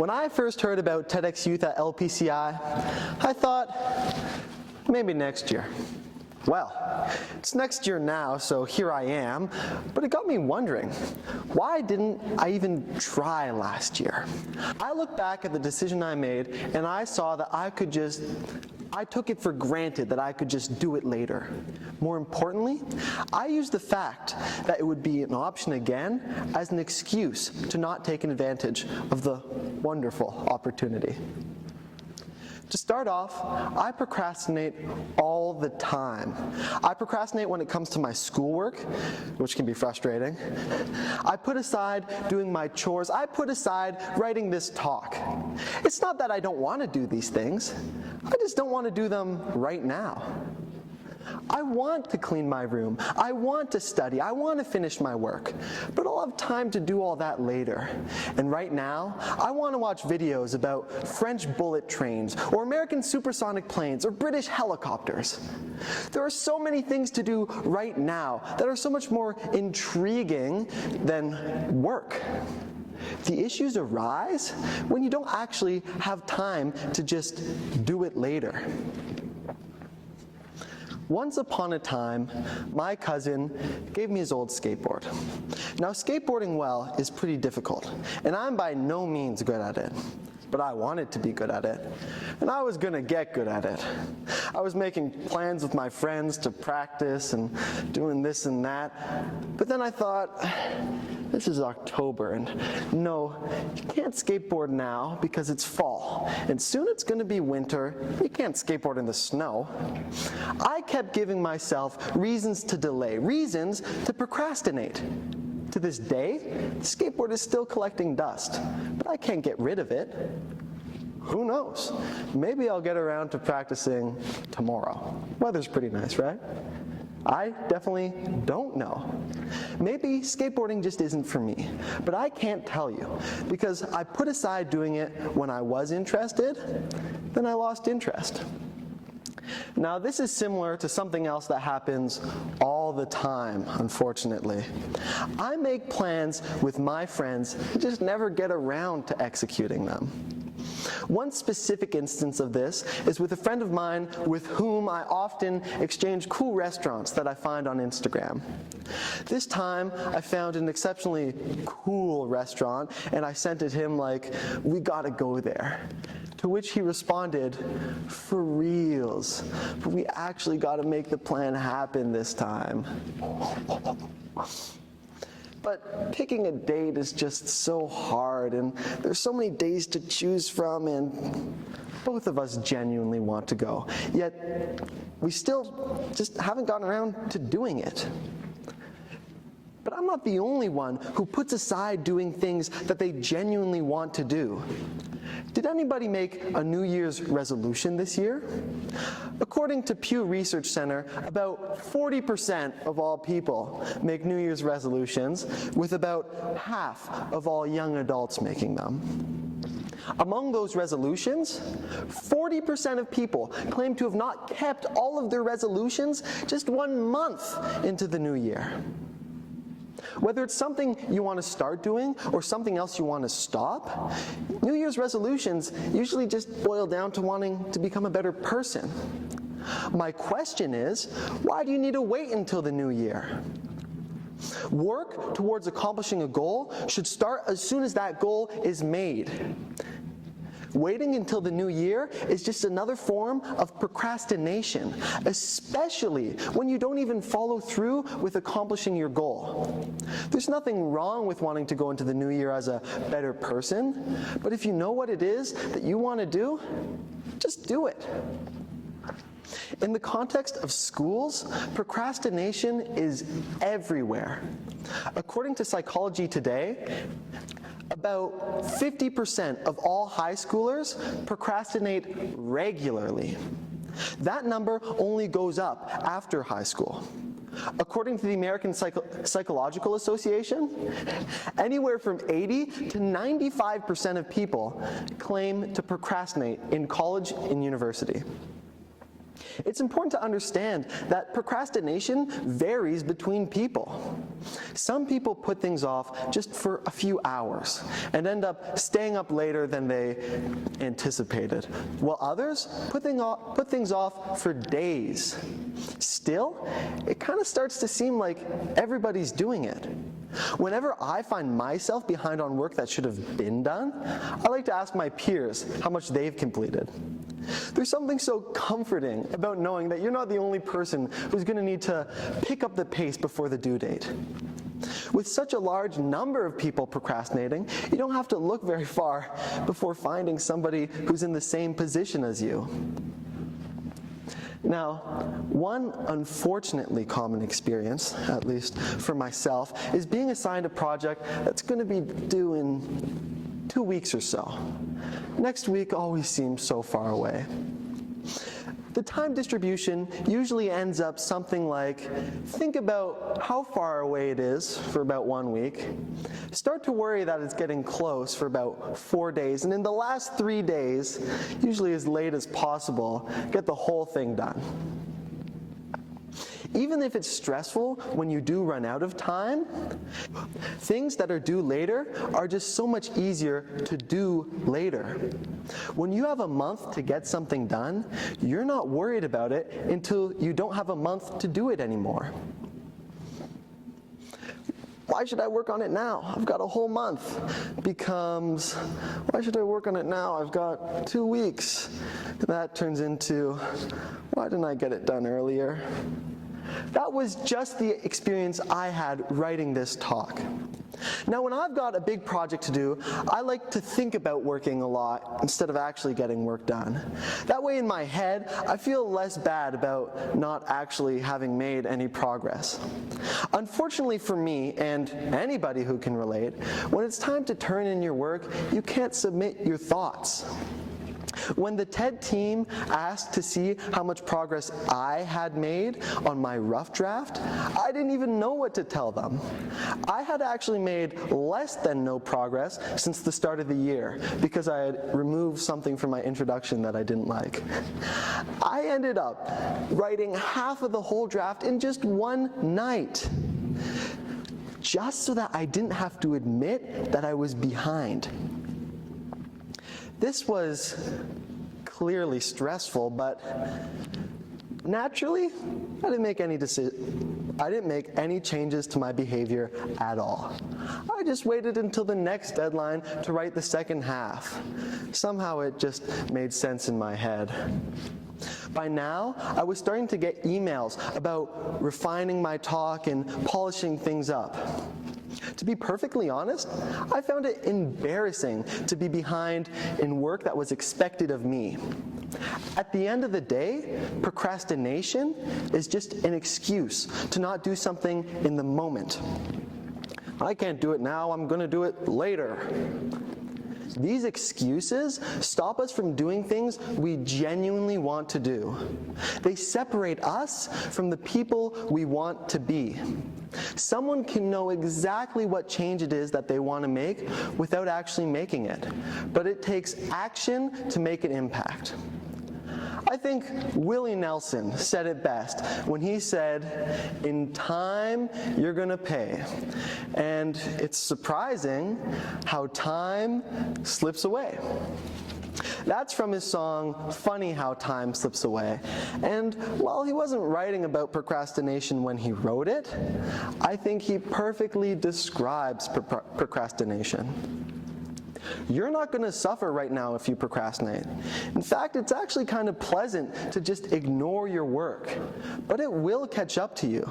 When I first heard about TEDxYouth at LPCI, I thought, maybe next year. Well, it's next year now, so here I am, but it got me wondering, why didn't I even try last year? I look back at the decision I made, and I saw that I took it for granted that I could just do it later. More importantly, I used the fact that it would be an option again as an excuse to not take advantage of the wonderful opportunity. To start off, I procrastinate all the time. I procrastinate when it comes to my schoolwork, which can be frustrating. I put aside doing my chores. I put aside writing this talk. It's not that I don't want to do these things. I just don't want to do them right now. I want to clean my room. I want to study. I want to finish my work. But I'll have time to do all that later. And right now, I want to watch videos about French bullet trains, or American supersonic planes, or British helicopters. There are so many things to do right now that are so much more intriguing than work. The issues arise when you don't actually have time to just do it later. Once upon a time, my cousin gave me his old skateboard. Now, skateboarding well is pretty difficult, and I'm by no means good at it. But I wanted to be good at it, and I was gonna get good at it. I was making plans with my friends to practice and doing this and that, but then I thought, this is October, and no, you can't skateboard now because it's fall, and soon it's gonna be winter. You can't skateboard in the snow. I kept giving myself reasons to delay, reasons to procrastinate. To this day, the skateboard is still collecting dust, but I can't get rid of it. Who knows? Maybe I'll get around to practicing tomorrow. Weather's pretty nice, right? I definitely don't know. Maybe skateboarding just isn't for me, but I can't tell you, because I put aside doing it when I was interested, then I lost interest. Now, this is similar to something else that happens all the time, unfortunately. I make plans with my friends and just never get around to executing them. One specific instance of this is with a friend of mine with whom I often exchange cool restaurants that I find on Instagram. This time, I found an exceptionally cool restaurant, and I sent it him like, "We gotta go there." To which he responded, "For reals, but we actually gotta make the plan happen this time." But picking a date is just so hard, and there's so many days to choose from, and both of us genuinely want to go. Yet, we still just haven't gotten around to doing it. But I'm not the only one who puts aside doing things that they genuinely want to do. Did anybody make a New Year's resolution this year? According to Pew Research Center, about 40% of all people make New Year's resolutions, with about half of all young adults making them. Among those resolutions, 40% of people claim to have not kept all of their resolutions just 1 month into the new year. Whether it's something you want to start doing or something else you want to stop, New Year's resolutions usually just boil down to wanting to become a better person. My question is, why do you need to wait until the new year? Work towards accomplishing a goal should start as soon as that goal is made. Waiting until the new year is just another form of procrastination, especially when you don't even follow through with accomplishing your goal. There's nothing wrong with wanting to go into the new year as a better person, but if you know what it is that you want to do, just do it. In the context of schools, procrastination is everywhere. According to Psychology Today, about 50% of all high schoolers procrastinate regularly. That number only goes up after high school. According to the American Psychological Association, anywhere from 80 to 95% of people claim to procrastinate in college and university. It's important to understand that procrastination varies between people. Some people put things off just for a few hours and end up staying up later than they anticipated, while others put things off for days. Still, it kind of starts to seem like everybody's doing it. Whenever I find myself behind on work that should have been done, I like to ask my peers how much they've completed. There's something so comforting about knowing that you're not the only person who's going to need to pick up the pace before the due date. With such a large number of people procrastinating, you don't have to look very far before finding somebody who's in the same position as you. Now, one unfortunately common experience, at least for myself, is being assigned a project that's going to be due in 2 weeks or so. Next week always seems so far away. The time distribution usually ends up something like, think about how far away it is for about 1 week, start to worry that it's getting close for about 4 days, and in the last 3 days, usually as late as possible, get the whole thing done. Even if it's stressful when you do run out of time, things that are due later are just so much easier to do later. When you have a month to get something done, you're not worried about it until you don't have a month to do it anymore. Why should I work on it now? I've got a whole month. Becomes, why should I work on it now? I've got 2 weeks. That turns into, why didn't I get it done earlier? That was just the experience I had writing this talk. Now, when I've got a big project to do, I like to think about working a lot instead of actually getting work done. That way in my head, I feel less bad about not actually having made any progress. Unfortunately for me, and anybody who can relate, when it's time to turn in your work, you can't submit your thoughts. When the TED team asked to see how much progress I had made on my rough draft, I didn't even know what to tell them. I had actually made less than no progress since the start of the year because I had removed something from my introduction that I didn't like. I ended up writing half of the whole draft in just one night, just so that I didn't have to admit that I was behind. This was clearly stressful, but naturally, I didn't make any changes to my behavior at all. I just waited until the next deadline to write the second half. Somehow it just made sense in my head. By now, I was starting to get emails about refining my talk and polishing things up. To be perfectly honest, I found it embarrassing to be behind in work that was expected of me. At the end of the day, procrastination is just an excuse to not do something in the moment. I can't do it now, I'm going to do it later. These excuses stop us from doing things we genuinely want to do. They separate us from the people we want to be. Someone can know exactly what change it is that they want to make without actually making it, but it takes action to make an impact. I think Willie Nelson said it best when he said, "In time, you're going to pay." And it's surprising how time slips away. That's from his song, Funny How Time Slips Away. And while he wasn't writing about procrastination when he wrote it, I think he perfectly describes procrastination. You're not going to suffer right now if you procrastinate. In fact, it's actually kind of pleasant to just ignore your work. But it will catch up to you,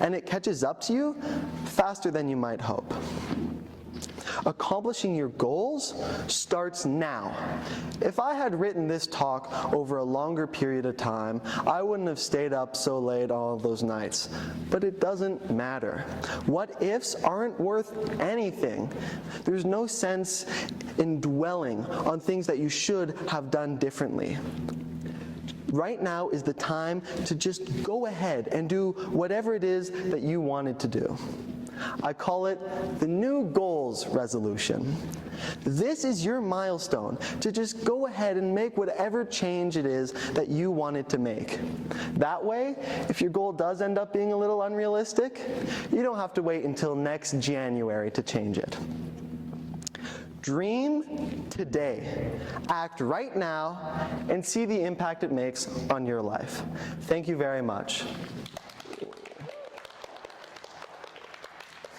and it catches up to you faster than you might hope. Accomplishing your goals starts now. If I had written this talk over a longer period of time, I wouldn't have stayed up so late all of those nights. But it doesn't matter. What ifs aren't worth anything. There's no sense in dwelling on things that you should have done differently. Right now is the time to just go ahead and do whatever it is that you wanted to do. I call it the New Goals Resolution. This is your milestone to just go ahead and make whatever change it is that you wanted to make. That way, if your goal does end up being a little unrealistic, you don't have to wait until next January to change it. Dream today, act right now, and see the impact it makes on your life. Thank you very much.